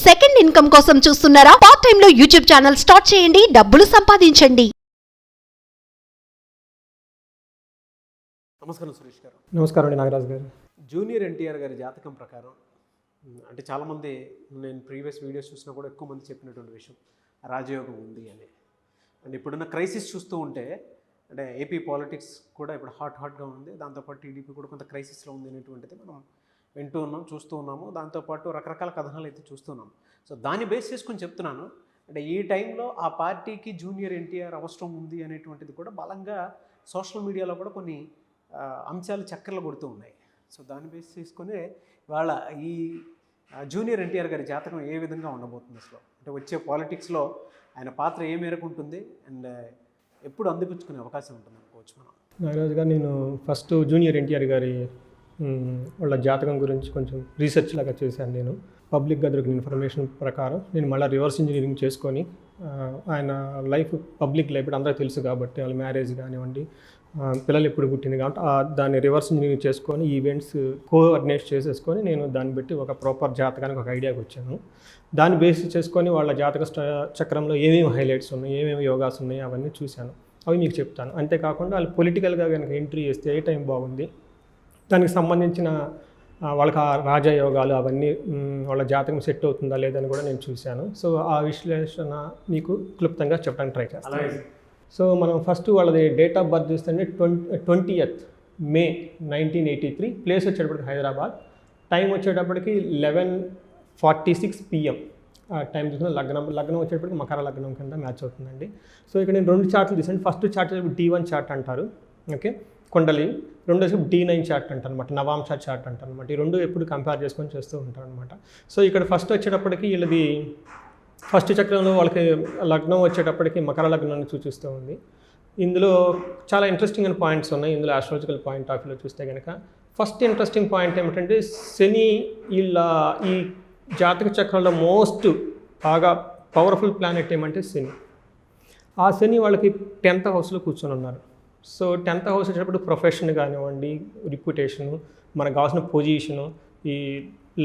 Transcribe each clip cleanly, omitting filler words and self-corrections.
Second income కోసం చూస్తున్నారా? Part time లో యూట్యూబ్ ఛానల్ స్టార్ట్ చేయండి, డబ్బులు సంపాదించండి. నమస్కారం సురేష్ గారు. నమస్కారం అండి నాగరాజు గారు. జూనియర్ ఎన్టీఆర్ గారి జాతకం ప్రకారం అంటే చాలామంది నేను ప్రీవియస్ వీడియోస్ చూసినా కూడా ఎక్కువ మంది చెప్పినటువంటి విషయం రాజయోగం ఉంది అని. అండ్ ఇప్పుడున్న క్రైసిస్ చూస్తూ ఉంటే అంటే ఏపీ పాలిటిక్స్ కూడా ఇప్పుడు హాట్గా ఉంది, దాంతోపాటు టీడీపీ కూడా కొంత క్రైసిస్లో ఉంది అనేటువంటిది మనం వింటూ ఉన్నాం, చూస్తూ ఉన్నాము. దాంతోపాటు రకరకాల కథనాలు అయితే చూస్తున్నాం. సో దాన్ని బేస్ చేసుకొని చెప్తున్నాను, అంటే ఈ టైంలో ఆ పార్టీకి జూనియర్ ఎన్టీఆర్ అవసరం ఉంది అనేటువంటిది కూడా బలంగా సోషల్ మీడియాలో కూడా కొన్ని అంశాలు చక్కర్లు కొడుతూ ఉన్నాయి. సో దాన్ని బేస్ చేసుకుని వాళ్ళ ఈ జూనియర్ ఎన్టీఆర్ గారి జాతకం ఏ విధంగా ఉండబోతుంది అసలు, అంటే వచ్చే పాలిటిక్స్లో ఆయన పాత్ర ఏ మేరకు ఉంటుంది అండ్ ఎప్పుడు అందిపుచ్చుకునే అవకాశం ఉంటుంది అనుకోవచ్చు మనం. నాగరాజు గారు, నేను ఫస్ట్ జూనియర్ ఎన్టీఆర్ గారి వాళ్ళ జాతకం గురించి కొంచెం రీసెర్చ్ లాగా చేశాను. నేను పబ్లిక్గా దొరికిన ఇన్ఫర్మేషన్ ప్రకారం నేను మళ్ళీ రివర్స్ ఇంజనీరింగ్ చేసుకొని ఆయన లైఫ్ పబ్లిక్ లైఫ్ అందరికీ తెలుసు కాబట్టి, వాళ్ళ మ్యారేజ్ కానివ్వండి, పిల్లలు ఎప్పుడు పుట్టింది కాబట్టి దాన్ని రివర్స్ ఇంజనీరింగ్ చేసుకొని ఈవెంట్స్ కోఆర్డినేట్ చేసేసుకొని నేను దాన్ని బట్టి ఒక ప్రాపర్ జాతకానికి ఒక ఐడియాకి వచ్చాను. దాన్ని బేస్ చేసుకొని వాళ్ళ జాతక చక్రంలో ఏమేమి హైలైట్స్ ఉన్నాయి, ఏమేమి యోగాస్ ఉన్నాయి అవన్నీ చూశాను, అవి మీకు చెప్తాను. అంతేకాకుండా వాళ్ళు పొలిటికల్గా కనుక ఎంట్రీ చేస్తే ఏ టైం బాగుంది, దానికి సంబంధించిన వాళ్ళకి ఆ రాజయోగాలు అవన్నీ వాళ్ళ జాతకం సెట్ అవుతుందా లేదని కూడా నేను చూశాను. సో ఆ విశ్లేషణ మీకు క్లుప్తంగా చెప్పడానికి ట్రై చేస్తాను. సో మనం ఫస్ట్ వాళ్ళది డేట్ ఆఫ్ బర్త్ చూస్తే 20th May 1983, ప్లేస్ వచ్చేటప్పటికి హైదరాబాద్, టైం వచ్చేటప్పటికి 11:46 PM. టైం చూసిన లగ్నం వచ్చేటప్పటికి మకర లగ్నం కింద మ్యాచ్ అవుతుందండి. సో ఇక్కడ నేను 2 చార్ట్లు తీసాను. ఫస్ట్ చార్ట్ D1 చార్ట్ అంటారు, ఓకే, కొండలి. రెండోది D9 చార్ట్ అంటారు అనమాట, నవాంశ చార్ట్ అంటారు అనమాట. ఈ రెండు ఎప్పుడు కంపేర్ చేసుకొని చేస్తూ ఉంటారు అనమాట. సో ఇక్కడ ఫస్ట్ వచ్చేటప్పటికి వీళ్ళది ఫస్ట్ చక్రంలో వాళ్ళకి లగ్నం వచ్చేటప్పటికి మకర లగ్నాన్ని సూచిస్తూ ఉంది. ఇందులో చాలా ఇంట్రెస్టింగ్ అయిన పాయింట్స్ ఉన్నాయి. ఇందులో ఆస్ట్రాలజికల్ పాయింట్ ఆఫ్ వ్యూలో చూస్తే కనుక ఫస్ట్ ఇంట్రెస్టింగ్ పాయింట్ ఏమిటంటే శని వీళ్ళ ఈ జాతక చక్రంలో మోస్ట్ బాగా పవర్ఫుల్ ప్లానెట్ ఏమంటే శని. ఆ శని వాళ్ళకి 10th హౌస్లో కూర్చొని ఉన్నారు. సో 10th హౌస్ వచ్చేటప్పుడు ప్రొఫెషన్ కానివ్వండి, రిప్యుటేషను, మనకు కావాల్సిన పొజిషను, ఈ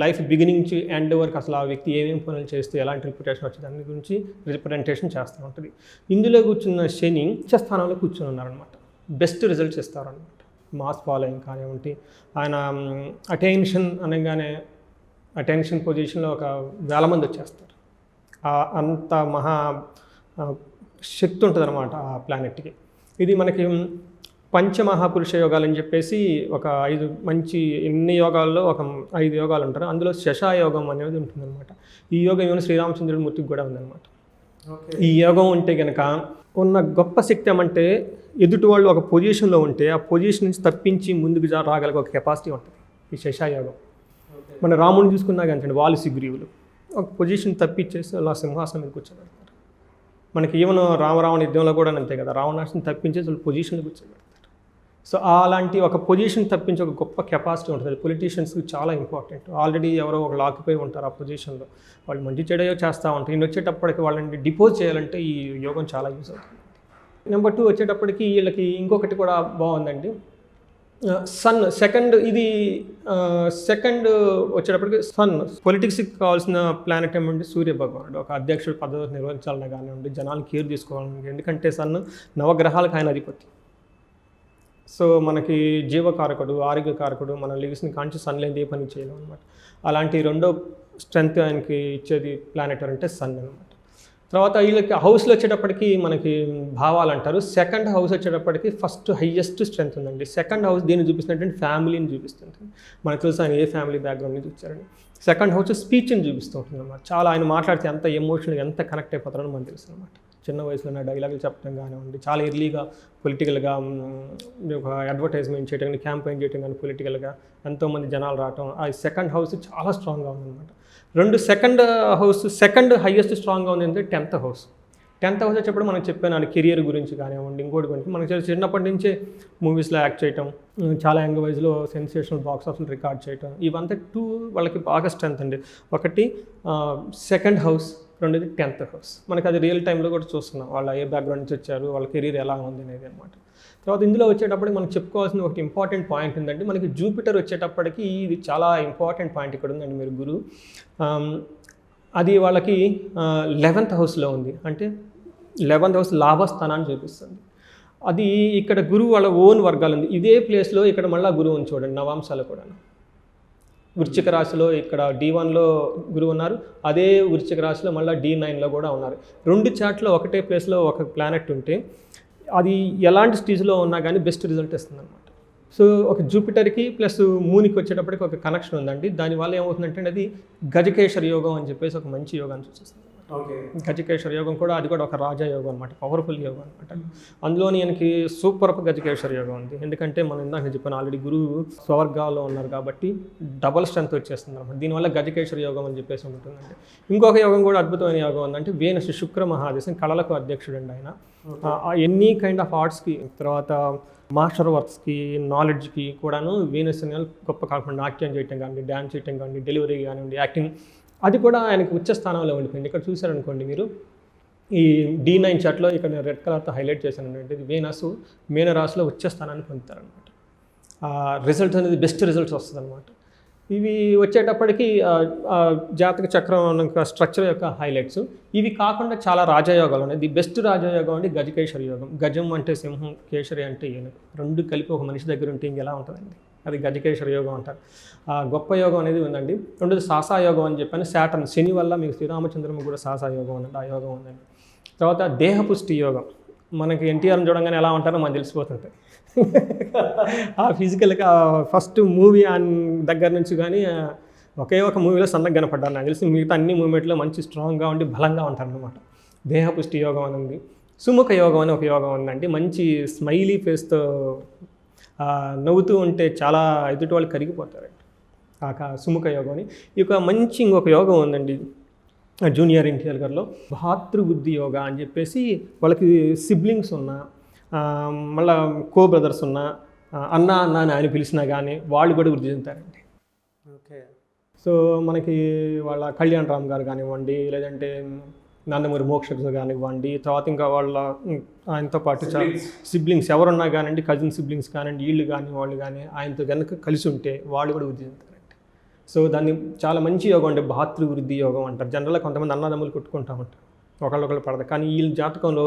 లైఫ్ బిగినింగ్ నుంచి ఎండ్ వరకు అసలు ఆ వ్యక్తి ఏమేమి పనులు చేస్తే ఎలాంటి రిప్యుటేషన్ వచ్చే దాని గురించి రిప్రజెంటేషన్ చేస్తూ ఉంటుంది. ఇందులో కూర్చున్న శని స్థానంలో కూర్చొని ఉన్నారనమాట. బెస్ట్ రిజల్ట్స్ ఇస్తారనమాట. మాస్ ఫాలోయింగ్ కానివ్వండి, ఆయన అటెన్షన్ అనగానే అటెన్షన్ పొజిషన్లో ఒక 1000 మంది వచ్చేస్తారు. అంత మహా శక్తి ఉంటుంది అనమాట ఆ ప్లానెట్కి. ఇది మనకి పంచమహాపురుష యోగాలు అని చెప్పేసి ఒక 5 మంచి ఎన్ని యోగాల్లో ఒక 5 యోగాలు ఉంటారు. అందులో శశాయోగం అనేది ఉంటుందన్నమాట. ఈ యోగం ఏమైనా శ్రీరామచంద్రుడిమూర్తికి కూడా ఉందన్నమాట. ఈ యోగం ఉంటే కనుక ఉన్న గొప్ప శక్తి ఏమంటే ఎదుటి వాళ్ళు ఒక పొజిషన్లో ఉంటే ఆ పొజిషన్ నుంచి తప్పించి ముందుకు రాగలిగే ఒక కెపాసిటీ ఉంటుంది ఈ శశాయోగం. మన రాముడిని చూసుకున్నా కానీ వాళ్ళు సుగ్రీవులు ఒక పొజిషన్ తప్పించేసి అలా సింహాసనం మీద కూర్చోబెడతారు. మనకి ఈవెన్ రామరావణ యుద్ధంలో కూడా అంతే కదా, రావణాసుని తప్పించేసి వాళ్ళు పొజిషన్లో కూర్చోబెడతారు. సో అలాంటి ఒక పొజిషన్ తప్పించి ఒక గొప్ప కెపాసిటీ ఉంటుంది. పొలిటీషియన్స్కి చాలా ఇంపార్టెంట్. ఆల్రెడీ ఎవరో ఒకళ్ళు ఆక్యుపై ఉంటారు ఆ పొజిషన్లో, వాళ్ళు మంచి చెడయో చేస్తూ ఉంటారు. ఈయన వచ్చేటప్పటికి వాళ్ళని డిపోజ్ చేయాలంటే ఈ యోగం చాలా యూజ్ అవుతుంది. నెంబర్ 2 వచ్చేటప్పటికి వీళ్ళకి ఇంకొకటి కూడా బాగుందండి, సన్ సెకండ్. ఇది సెకండ్ వచ్చేటప్పటికి సన్. పొలిటిక్స్కి కావాల్సిన ప్లానెట్ ఏమంటే సూర్య భగవానుడు. ఒక అధ్యక్షుడు పద్ధతి నిర్వహించాలని కానివ్వండి, జనాలు కేర్ తీసుకోవాలని, ఎందుకంటే సన్ నవగ్రహాలకు ఆయన అధిపతి. సో మనకి జీవకారకుడు, ఆరోగ్యకారకుడు, మనం లివ్స్ని కాంచి సన్ లేని ఏ పని చేయలేం అనమాట. అలాంటి రెండో స్ట్రెంత్ ఆయనకి ఇచ్చేది ప్లానెట్ అంటే సన్ అనమాట. తర్వాత వీళ్ళకి హౌస్లో వచ్చేటప్పటికి మనకి భావాలు అంటారు. సెకండ్ హౌస్ వచ్చేటప్పటికి ఫస్ట్ హైయెస్ట్ స్ట్రెంత్ ఉందండి. సెకండ్ హౌస్ దీన్ని చూపిస్తున్నట్టు ఫ్యామిలీని చూపిస్తుంది. మనకు తెలుసు ఆయన ఏ ఫ్యామిలీ బ్యాక్గ్రౌండ్ నుంచి వచ్చారని. సెకండ్ హౌస్ స్పీచ్ని చూపిస్తూ ఉంటుంది అనమాట. చాలా ఆయన మాట్లాడితే ఎంత ఎమోషనల్గా ఎంత కనెక్ట్ అయిపోతారని మనకు తెలుసు అనమాట. చిన్న వయసులో ఉన్న డైలాగులు చెప్పడం కానివ్వండి, చాలా ఎర్లీగా పొలిటికల్గా ఒక అడ్వర్టైజ్మెంట్ చేయడం కానీ, క్యాంపెయిన్ చేయడం కానీ, పొలిటికల్గా ఎంతోమంది జనాలు రావటం, ఆ సెకండ్ హౌస్ చాలా స్ట్రాంగ్గా ఉందన్నమాట. సెకండ్ హైయెస్ట్ స్ట్రాంగ్గా ఉంది అంటే 10th హౌస్. 10th హౌస్ వచ్చేప్పుడు మనకు చెప్పాను కెరియర్ గురించి కానివ్వండి, ఇంకోటి గురించి. మనకి చిన్నప్పటి నుంచే మూవీస్లో యాక్ట్ చేయటం, చాలా యంగ్ వయసులో సెన్సేషనల్ బాక్స్ ఆఫీస్లో రికార్డ్ చేయటం, ఇవంతా 2 వాళ్ళకి బాగా స్ట్రెంత్ అండి. ఒకటి సెకండ్ హౌస్, రెండోది 10th హౌస్. మనకి అది రియల్ టైంలో కూడా చూస్తున్నాం, వాళ్ళ ఏ బ్యాక్గ్రౌండ్ నుంచి వచ్చారు, వాళ్ళ కెరీర్ ఎలా ఉంది అనేది అనమాట. తర్వాత ఇందులో వచ్చేటప్పటికి మనం చెప్పుకోవాల్సిన ఒకటి ఇంపార్టెంట్ పాయింట్ ఉందండి. మనకి జూపిటర్ వచ్చేటప్పటికి ఇది చాలా ఇంపార్టెంట్ పాయింట్ ఇక్కడ ఉందండి. మీరు గురు అది వాళ్ళకి 11th హౌస్లో ఉంది, అంటే 11th హౌస్ లాభస్థానాన్ని చూపిస్తుంది. అది ఇక్కడ గురువు వాళ్ళ ఓన్ వర్గాలు ఉంది. ఇదే ప్లేస్లో ఇక్కడ మళ్ళీ గురువు ఉంది చూడండి, నవాంశాలు కూడా. వృశ్చిక రాశిలో ఇక్కడ D1లో గురువు ఉన్నారు, అదే వృశ్చిక రాశిలో మళ్ళీ D9లో కూడా ఉన్నారు. 2 చార్ట్లో ఒకటే ప్లేస్లో ఒక ప్లానెట్ ఉంటే అది ఎలాంటి స్టేజ్లో ఉన్నా కానీ బెస్ట్ రిజల్ట్ ఇస్తుంది అనమాట. సో ఒక జూపిటర్కి ప్లస్ మూన్కి వచ్చేటప్పటికి ఒక కనెక్షన్ ఉందండి. దానివల్ల ఏమవుతుందంటే అది గజకేశ్వర యోగం అని చెప్పేసి ఒక మంచి యోగాన్ని సూచిస్తుంది. ఓకే, గజకేశ్వర యోగం కూడా అది కూడా ఒక రాజయోగం అనమాట, పవర్ఫుల్ యోగం అనమాట. అందులోని ఆయనకి సూపర్ గజకేశ్వర యోగం ఉంది. ఎందుకంటే మనం ఇందాక చెప్పాను ఆల్రెడీ గురువు స్వర్గాల్లో ఉన్నారు కాబట్టి డబల్ స్ట్రెంత్ వచ్చేస్తుంది అనమాట. దీనివల్ల గజకేశ్వర యోగం అని చెప్పేసి ఉంటుందండి. ఇంకొక యోగం కూడా అద్భుతమైన యోగం ఉందంటే వేనస్, శుక్ర మహాదేశం, కళలకు అధ్యక్షుడు అండి ఆయన. ఎనీ కైండ్ ఆఫ్ ఆర్ట్స్కి, తర్వాత మాస్టర్ వర్క్స్కి, నాలెడ్జ్కి కూడాను వీనస్ అనే గొప్ప కాకుండా నాట్యం చేయటం కానీ, డ్యాన్స్ చేయటం కానీ, డెలివరీ కానివ్వండి, యాక్టింగ్, అది కూడా ఆయనకు ఉచ్చ స్థానంలో ఉండిపోయింది. ఇక్కడ చూసారనుకోండి మీరు, ఈ D9 చార్ట్లో ఇక్కడ నేను రెడ్ కలర్తో హైలైట్ చేశాను అంటే ఇది వీనస్ మీనరాశిలో ఉచ్చ స్థానాన్ని పొందుతారనమాట. రిజల్ట్స్ అనేది బెస్ట్ రిజల్ట్స్ వస్తుంది అనమాట. ఇవి వచ్చేటప్పటికి జాతక చక్రం యొక్క స్ట్రక్చర్ యొక్క హైలైట్స్. ఇవి కాకుండా చాలా రాజయోగాలు ఉన్నాయి. ది బెస్ట్ రాజయోగం అంటే గజకేశ్వర యోగం. గజం అంటే సింహం, కేసరి అంటే ఏనుగు, 2 కలిపి ఒక మనిషి దగ్గర ఉంటే ఇంకెలా ఉంటుందండి, అది గజకేశ్వర యోగం అంటారు. గొప్ప యోగం అనేది ఉందండి. 2 సాసాయోగం అని చెప్పాను, శాటర్న్ శని వల్ల మీకు శ్రీరామచంద్రము కూడా సాసాయోగం ఉందండి, ఆ యోగం ఉందండి. తర్వాత దేహపుష్టి యోగం, మనకి NTRని చూడంగానే ఎలా ఉంటారో మనకు తెలిసిపోతుంటాయి. ఆ ఫిజికల్గా ఫస్ట్ మూవీ దగ్గర నుంచి కానీ ఒకే ఒక మూవీలో సన్నగా కనపడ్డారు నాకు తెలిసి. మిగతా అన్ని మూమెంట్లో మంచి స్ట్రాంగ్గా ఉండి బలంగా ఉంటారనమాట. దేహపుష్టి యోగం అని ఉంది. సుముఖ యోగం అని ఒక యోగం ఉందండి. మంచి స్మైలీ ఫేస్తో నవ్వుతూ ఉంటే చాలా ఎదుటి వాళ్ళు కరిగిపోతారండి, సుముఖ యోగం అని. ఇక మంచి ఇంకొక యోగం ఉందండి జూనియర్ NTR గారిలో, భాతృబుద్ధి యోగా అని చెప్పేసి. వాళ్ళకి సిబ్లింగ్స్ ఉన్నా, మళ్ళీ బ్రదర్స్ ఉన్నా, అన్న అన్న అని ఆయన పిలిచినా కానీ వాళ్ళు కూడా వృద్ధి చెందుతారండి. ఓకే. సో మనకి వాళ్ళ కళ్యాణ్ రామ్ గారు కానివ్వండి, లేదంటే నందమూరి మోక్ష కానివ్వండి, తర్వాత ఇంకా వాళ్ళ ఆయనతో పాటు సిబ్లింగ్స్ ఎవరున్నా కానివ్వండి, కజిన్ సిబ్లింగ్స్ కానివ్వండి, వీళ్ళు కానీ వాళ్ళు కానీ ఆయనతో కనుక కలిసి ఉంటే వాళ్ళు కూడా వృద్ధి చెందుతారండి. సో దాన్ని చాలా మంచి యోగం అంటే భాతృవృద్ధి యోగం అంటారు. జనరల్గా కొంతమంది అన్నదమ్ములు కొట్టుకుంటా ఉంటారు, ఒకళ్ళొకళ్ళు పడదు. కానీ వీళ్ళ జాతకంలో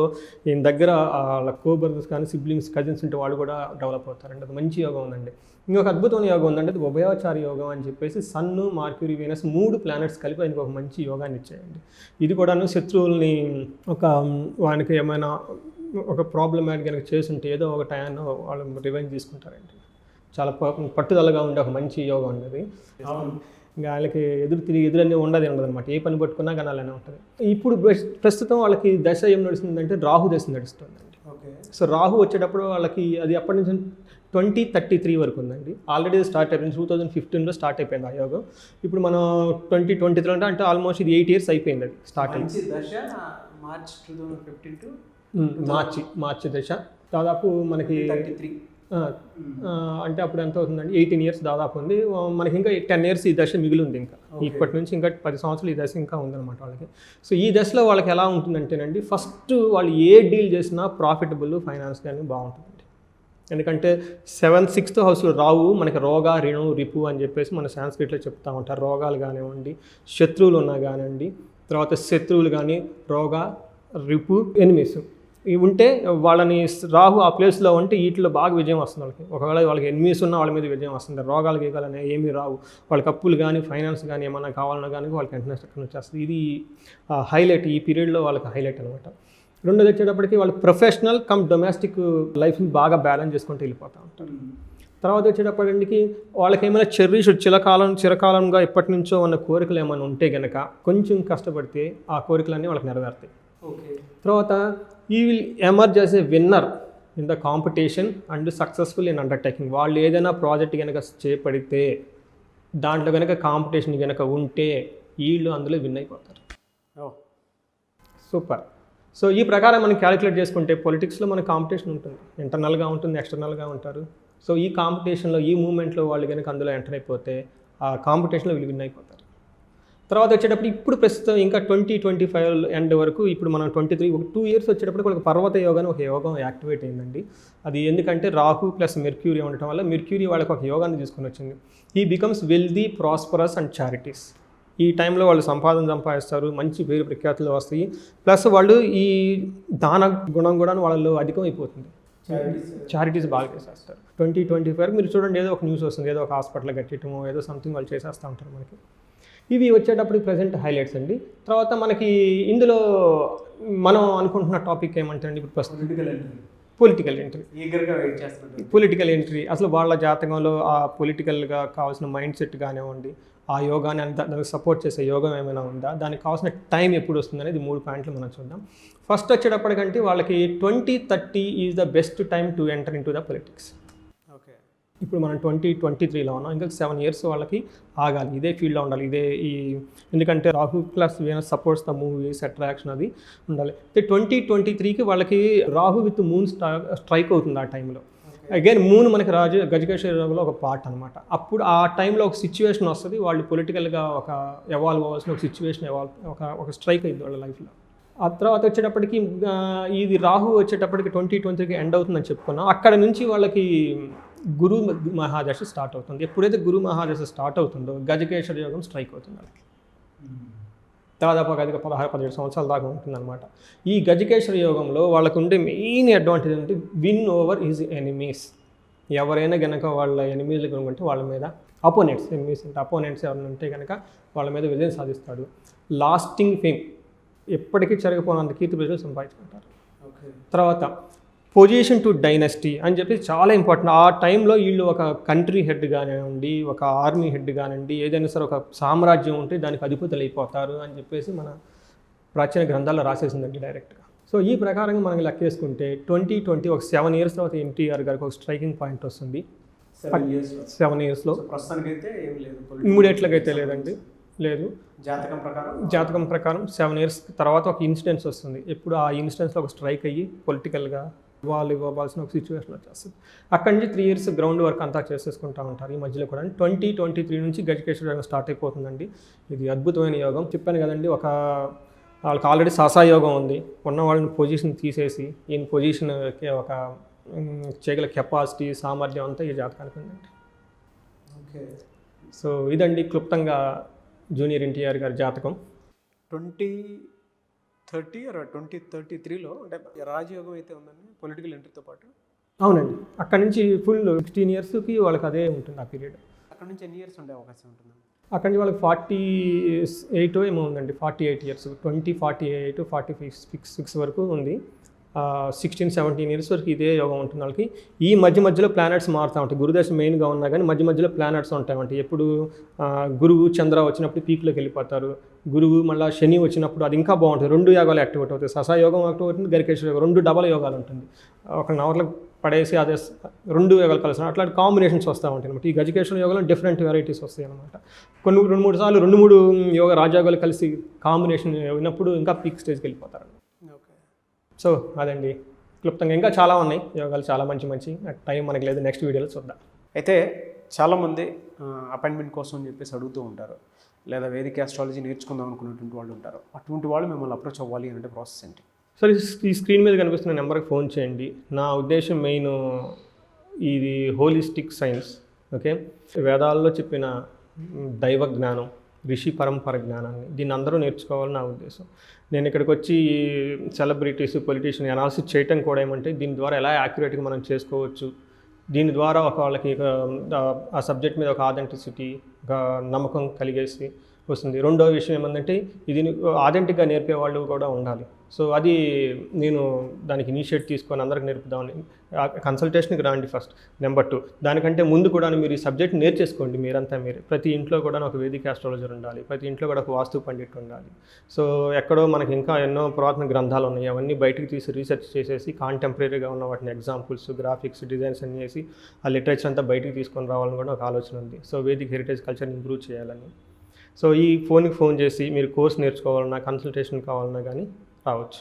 ఈయన దగ్గర వాళ్ళ బ్రదర్స్ కానీ, సిబ్లింగ్స్, కజిన్స్ ఉంటే వాళ్ళు కూడా డెవలప్ అవుతారండి. అది మంచి యోగం ఉందండి. ఇంకొక అద్భుతమైన యోగం ఉందంటే అది ఉభయాచార యోగం అని చెప్పేసి. సన్ను, మార్క్యూరీ, వీనస్ 3 ప్లానెట్స్ కలిపి ఆయనకు ఒక మంచి యోగాన్ని ఇచ్చాయండి. ఇది కూడాను శత్రువుల్ని వానికి ఏమైనా ఒక ప్రాబ్లమాటిక్ కనుక చేస్తుంటే ఏదో ఒక టైంలో వాళ్ళు రివెంజ్ తీసుకుంటారండి. చాలా పట్టుదలగా ఉండే ఒక మంచి యోగం అనేది. ఇంకా వాళ్ళకి ఎదురన్నీ ఉండదు అనమాట. ఏ పని పట్టుకున్నా కానీ అలానే ఉంటుంది. ఇప్పుడు ప్రస్తుతం వాళ్ళకి దశ ఏం నడుస్తుందంటే రాహు దశ నడుస్తుందండి. ఓకే. సో రాహు వచ్చేటప్పుడు వాళ్ళకి అది అప్పటి నుంచి 2033 వరకు ఉందండి. ఆల్రెడీ స్టార్ట్ అయిపోయింది, 2015లో స్టార్ట్ అయిపోయింది ఆ యోగం. ఇప్పుడు మనం 2023 అంటే ఆల్మోస్ట్ ఇది 8 years అయిపోయింది అది స్టార్ట్ అయింది. దశ మార్చ్ 2015 టు మార్చి దశ దాదాపు మనకి 33 అంటే అప్పుడు ఎంత అవుతుందండి, 18 years దాదాపు ఉంది. మనకి ఇంకా 10 years ఈ దశ మిగిలి ఉంది. ఇంకా ఇప్పటి నుంచి ఇంకా 10 సంవత్సరాలు ఈ దశ ఇంకా ఉందన్నమాట వాళ్ళకి. సో ఈ దశలో వాళ్ళకి ఎలా ఉంటుందంటేనండి, ఫస్ట్ వాళ్ళు ఏ డీల్ చేసినా ప్రాఫిటబుల్, ఫైనాన్స్ కానీ బాగుంటుందండి. ఎందుకంటే 6th హౌస్లో రావు మనకి రోగ, రిణు, రిపు అని చెప్పేసి మన సాంస్క్రిట్లో చెప్తూ ఉంటారు. రోగాలు కానివ్వండి, శత్రువులు ఉన్నా కానివ్వండి, తర్వాత శత్రువులు కానీ, రోగ, రిపు, ఎనిమీస్ ఇవి ఉంటే వాళ్ళని రాహు ఆ ప్లేస్లో ఉంటే వీటిలో బాగా విజయం వస్తుంది వాళ్ళకి. ఒకవేళ వాళ్ళకి ఎనిమీస్ ఉన్నా వాళ్ళ మీద విజయం వస్తుంది. రోగాలు గీగాలనే ఏమీ రావు. వాళ్ళకి అప్పులు కానీ, ఫైనాన్స్ కానీ ఏమన్నా కావాలన్నా కానీ వాళ్ళకి వెంటనే చక్కగా వచ్చేస్తుంది. ఇది హైలైట్, ఈ పీరియడ్లో వాళ్ళకి హైలైట్ అనమాట. రెండోది వచ్చేటప్పటికి వాళ్ళు ప్రొఫెషనల్ కమ్ డొమెస్టిక్ లైఫ్ని బాగా బ్యాలెన్స్ చేసుకుంటూ వెళ్ళిపోతూ ఉంటారు. తర్వాత వచ్చేటప్పటికి వాళ్ళకి ఏమైనా చిరకాలంగా ఎప్పటి నుంచో ఉన్న కోరికలు ఏమైనా ఉంటే కనుక కొంచెం కష్టపడితే ఆ కోరికలన్నీ వాళ్ళకి నెరవేరుతాయి. ఓకే. తర్వాత ఈ will emerge as a winner in the competition and successful in undertaking. వాళ్ళు ఏదైనా ప్రాజెక్ట్ కనుక చేపడితే దాంట్లో కనుక కాంపిటీషన్ కనుక ఉంటే వీళ్ళు అందులో విన్ అయిపోతారు. సూపర్. సో ఈ ప్రకారం మనం క్యాలిక్యులేట్ చేసుకుంటే పొలిటిక్స్లో మనకు కాంపిటీషన్ ఉంటుంది, ఇంటర్నల్గా ఉంటుంది, ఎక్స్టర్నల్గా ఉంటారు. సో ఈ కాంపిటీషన్లో, ఈ మూమెంట్లో వాళ్ళు కనుక అందులో ఎంటర్ అయిపోతే ఆ కాంపిటీషన్లో వీళ్ళు విన్ అయిపోతారు. తర్వాత వచ్చేటప్పుడు ఇప్పుడు ప్రస్తుతం ఇంకా 2025 ఎండ్ వరకు, ఇప్పుడు మనం 23 ఒక 2 years వచ్చేటప్పుడు వాళ్ళకి పర్వత యోగాని ఒక యోగం యాక్టివేట్ అయిందండి. అది ఎందుకంటే రాహు ప్లస్ మెర్క్యూరీ ఉండటం వల్ల మెర్క్యూరీ వాళ్ళకి ఒక యోగాన్ని తీసుకొని వచ్చింది. ఈ becomes wealthy, prosperous and charities. ఈ టైంలో వాళ్ళు సంపాదిస్తారు, మంచి పేరు ప్రఖ్యాతులు వస్తాయి. ప్లస్ వాళ్ళు ఈ దాన గుణం కూడా వాళ్ళలో అధికమైపోతుంది. చారిటీస్ బాగా చేసేస్తారు. 2025 మీరు చూడండి, ఏదో ఒక న్యూస్ వస్తుంది, ఏదో ఒక హాస్పిటల్ కట్టడమో ఏదో సంథింగ్ వాళ్ళు చేసేస్తూ ఉంటారు మనకి. ఇవి వచ్చేటప్పుడు ప్రజెంట్ హైలైట్స్ అండి. తర్వాత మనకి ఇందులో మనం అనుకుంటున్న టాపిక్ ఏమంటే అండి, ఇప్పుడు పొలిటికల్ ఎంట్రీ, ఈగర్గా వెయిట్ చేస్తున్నారు. పొలిటికల్ ఎంట్రీ అసలు వాళ్ళ జాతకంలో ఆ పొలిటికల్గా కావాల్సిన మైండ్ సెట్ కానివ్వండి, ఆ యోగాని దానికి సపోర్ట్ చేసే యోగం ఏమైనా ఉందా, దానికి కావాల్సిన టైం ఎప్పుడు వస్తుంది అనేది 3 పాయింట్లు మనం చూద్దాం. ఫస్ట్ వచ్చేటప్పటికంటే వాళ్ళకి 2030 is the best time to enter in to the politics. Okay, ఇప్పుడు మనం 2023లో ఉన్నాం, ఇంకా 7 years వాళ్ళకి ఆగాలి, ఇదే ఫీల్డ్లో ఉండాలి. ఎందుకంటే Rahu plus Venus supports the movies attraction అది ఉండాలి. 2023కి వాళ్ళకి రాహు విత్ మూన్ స్ట్రైక్ అవుతుంది. ఆ టైంలో అగైన్ మూన్ మనకి గజకేశ్వర యోగంలో ఒక పార్ట్ అనమాట. అప్పుడు ఆ టైంలో ఒక సిచ్యువేషన్ వస్తుంది, వాళ్ళు పొలిటికల్గా ఒక ఎవాల్వ్ అవ్వాల్సిన ఒక సిచ్యువేషన్ ఒక స్ట్రైక్ అయింది వాళ్ళ లైఫ్లో. ఆ తర్వాత వచ్చేటప్పటికి ఇది రాహు వచ్చేటప్పటికి 2020కి ఎండ్ అవుతుందని చెప్పుకున్నాం. అక్కడ నుంచి వాళ్ళకి గురు మహాదశ స్టార్ట్ అవుతుంది. ఎప్పుడైతే గురు మహాదశ స్టార్ట్ అవుతుందో గజకేశ్వర యోగం స్ట్రైక్ అవుతుంది వాళ్ళకి. దాదాపు అది 16-17 సంవత్సరాల దాకా ఉంటుందన్నమాట. ఈ గజకేశ్వర యోగంలో వాళ్ళకు ఉండే మెయిన్ అడ్వాంటేజ్ అంటే విన్ ఓవర్ ఈజ్ ఎనిమీస్. ఎవరైనా కనుక వాళ్ళ ఎనిమీలు కనుకుంటే వాళ్ళ మీద ఎనిమీస్ అంటే అపోనెంట్స్ ఎవరైనా ఉంటే కనుక వాళ్ళ మీద విజయం సాధిస్తాడు. లాస్టింగ్ ఫేమ్, ఎప్పటికీ చెరగపోనంత కీర్తి ప్రజలు సంపాదించుకుంటారు. తర్వాత పొజిషన్ టు డైనస్టీ అని చెప్పి చాలా ఇంపార్టెంట్. ఆ టైంలో వీళ్ళు ఒక కంట్రీ హెడ్ కానివ్వండి, ఒక ఆర్మీ హెడ్ కానివ్వండి, ఏదైనా సరే ఒక సామ్రాజ్యం ఉంటే దానికి అధిపతులు అయిపోతారు అని చెప్పేసి మన ప్రాచీన గ్రంథాల్లో రాసేసిందండి డైరెక్ట్గా. సో ఈ ప్రకారంగా మనం లెక్కేసుకుంటే 2020 ఒక 7 years తర్వాత ఎన్టీఆర్ గారికి ఒక స్ట్రైకింగ్ పాయింట్ వస్తుంది. 7 yearsలో ప్రస్తుతానికైతే ఏం లేదు, ఇమ్మీడియట్లకైతే లేదండి, లేదు. జాతకం ప్రకారం 7 years తర్వాత ఒక ఇన్సిడెన్స్ వస్తుంది. ఎప్పుడు ఆ ఇన్సిడెన్స్లో ఒక స్ట్రైక్ అయ్యి పొలిటికల్గా వాళ్ళు ఇవ్వాల్సిన ఒక సిచ్యువేషన్ వచ్చేస్తుంది. అక్కడి నుంచి 3 years గ్రౌండ్ వర్క్ అంతా చేసేసుకుంటూ ఉంటారు. ఈ మధ్యలో కూడా 2023 నుంచి గజకేశ్వర యోగం స్టార్ట్ అయిపోతుందండి. ఇది అద్భుతమైన యోగం. చెప్పాను కదండి, వాళ్ళకి ఆల్రెడీ సాసాయోగం ఉంది. ఉన్న వాళ్ళని పొజిషన్ తీసేసి ఈయన పొజిషన్కి ఒక చేయగల కెపాసిటీ సామర్థ్యం అంతా ఈ జాతకానికి ఉందండి. ఓకే, సో ఇదండి క్లుప్తంగా జూనియర్ ఎన్టీఆర్ గారి జాతకం. 2033లో అంటే రాజయోగం అయితే ఉందండి పొలిటికల్ ఎంట్రీతో పాటు. అవునండి, అక్కడ నుంచి ఫుల్ 16 yearsకి వాళ్ళకి అదే ఉంటుంది ఆ పీరియడ్. అక్కడ నుంచి ఎన్ని ఇయర్స్ ఉండే అవకాశం ఉంటుంది? అక్కడి నుంచి వాళ్ళకి 48 ఏమో ఉందండి, 48 years, 48, 46 వరకు ఉంది. 16-17 years వరకు ఇదే యోగం ఉంటుంది వాళ్ళకి. ఈ మధ్యలో ప్లానెట్స్ మారుతూ ఉంటాయి. గురుదశ మెయిన్గా ఉన్నా కానీ మధ్యలో ప్లానెట్స్ ఉంటాయి. ఎప్పుడు గురువు చంద్ర వచ్చినప్పుడు పీక్లోకి వెళ్ళిపోతారు. గురువు మళ్ళీ శని వచ్చినప్పుడు అది ఇంకా బాగుంటుంది. 2 యోగాలు యాక్టివేట్ అవుతాయి. ససాయోగం యాక్టివ్ అవుతుంది, గరికేశ్వర యోగం, 2 డబల్ యోగాలు ఉంటుంది. ఒక నవర్లకు పడేసి అదే 2 యోగాలు కలిసిన అట్లాంటి కాంబినేషన్స్ వస్తూ ఉంటాయి అనమాట. ఈ గజకేశ్వర యోగంలో డిఫరెంట్ వెరైటీస్ వస్తాయి అనమాట. 2-3 సార్లు 2-3 రాజయోగాలు కలిసి కాంబినేషన్ అయినప్పుడు ఇంకా పీక్ స్టేజ్కి వెళ్ళిపోతారు. సో అదండి క్లుప్తంగా. ఇంకా చాలా ఉన్నాయి యోగాలు, చాలా మంచి టైం మనకి లేదు, నెక్స్ట్ వీడియోలో చూద్దాం. అయితే చాలామంది అపాయింట్మెంట్ కోసం అని చెప్పేసి అడుగుతూ ఉంటారు, లేదా వేదిక ఆస్ట్రాలజీ నేర్చుకుందాం అనుకున్నటువంటి వాళ్ళు ఉంటారు. అటువంటి వాళ్ళు మిమ్మల్ని అప్రోచ్ అవ్వాలి అంటే ప్రాసెస్ ఏంటి? సరే, ఈ స్క్రీన్ మీద కనిపిస్తున్న నెంబర్కి ఫోన్ చేయండి. నా ఉద్దేశం మెయిన్ ఇది హోలిస్టిక్ సైన్స్. ఓకే, వేదాల్లో చెప్పిన దైవ జ్ఞానం, ఋషి పరంపర జ్ఞానాన్ని దీన్ని అందరూ నేర్చుకోవాలని నా ఉద్దేశం. నేను ఇక్కడికి వచ్చి సెలబ్రిటీస్, పొలిటీషియన్ అనాలిసిస్ చేయటం కూడా ఏమంటే దీని ద్వారా ఎలా యాక్యురేట్గా మనం చేసుకోవచ్చు, దీని ద్వారా వాళ్ళకి ఆ సబ్జెక్ట్ మీద ఒక ఆథెంటిసిటీ, ఒక నమ్మకం కలిగేసి వస్తుంది. రెండో విషయం ఏమందంటే ఇది ఆథెంటిక్గా నేర్పే వాళ్ళు కూడా ఉండాలి. సో అది నేను దానికి ఇనిషియేట్ తీసుకొని అందరికి నేర్పుదామని. కన్సల్టేషన్కి రాండి ఫస్ట్. నెంబర్ 2, దానికంటే ముందు కూడా మీరు ఈ సబ్జెక్ట్ నేర్చేసుకోండి. మీరే ప్రతి ఇంట్లో కూడా ఒక వేదిక ఆస్ట్రాలజర్ ఉండాలి, ప్రతి ఇంట్లో కూడా ఒక వాస్తు పండిట్ ఉండాలి. సో ఎక్కడో మనకి ఇంకా ఎన్నో పురాతన గ్రంథాలు ఉన్నాయి, అవన్నీ బయటకు తీసి రీసెర్చ్ చేసేసి కాంటెంపరీగా ఉన్న వాటిని ఎగ్జాంపుల్స్, గ్రాఫిక్స్, డిజైన్స్ అన్ని చేసి ఆ లిటరేచర్ అంతా బయటికి తీసుకొని రావాలని కూడా ఒక ఆలోచన ఉంది. సో వేదిక హెరిటేజ్ కల్చర్ని ఇంప్రూవ్ చేయాలని. సో ఈ ఫోన్ చేసి మీరు కోర్స్ నేర్చుకోవాలన్నా, కన్సల్టేషన్ కావాలన్నా కానీ రావచ్చు.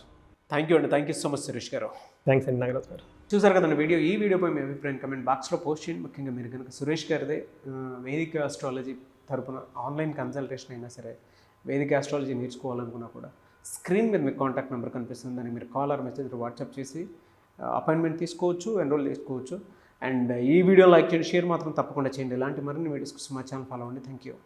Thank you so much Suresh గారు. థ్యాంక్స్ అండి నాగరాజ్ గారు. చూసారు కదండి ఈ వీడియోపై మీ అభిప్రాయం కమెంట్ బాక్స్లో పోస్ట్ చేయండి. ముఖ్యంగా మీరు కనుక సురేష్ గారిదే వేదిక ఆస్ట్రాలజీ తరపున ఆన్లైన్ కన్సల్టేషన్ అయినా సరే, వేదిక ఆస్ట్రాలజీ నేర్చుకోవాలనుకున్నా కూడా స్క్రీన్ మీద మీకు కాంటాక్ట్ నెంబర్ కనిపిస్తుంది, దాన్ని మీరు కాల్ ఆర్ మెసేజ్ వాట్సాప్ చేసి అపాయింట్మెంట్ తీసుకోవచ్చు, ఎన్రోల్ చేసుకోవచ్చు. అండ్ ఈ వీడియో లైక్ చేయండి, షేర్ మాత్రం తప్పకుండా చేయండి. ఇలాంటి మరిన్ని వీడియోస్ కోసం మా ఛానల్ ఫాలో అవ్వండి. Thank you.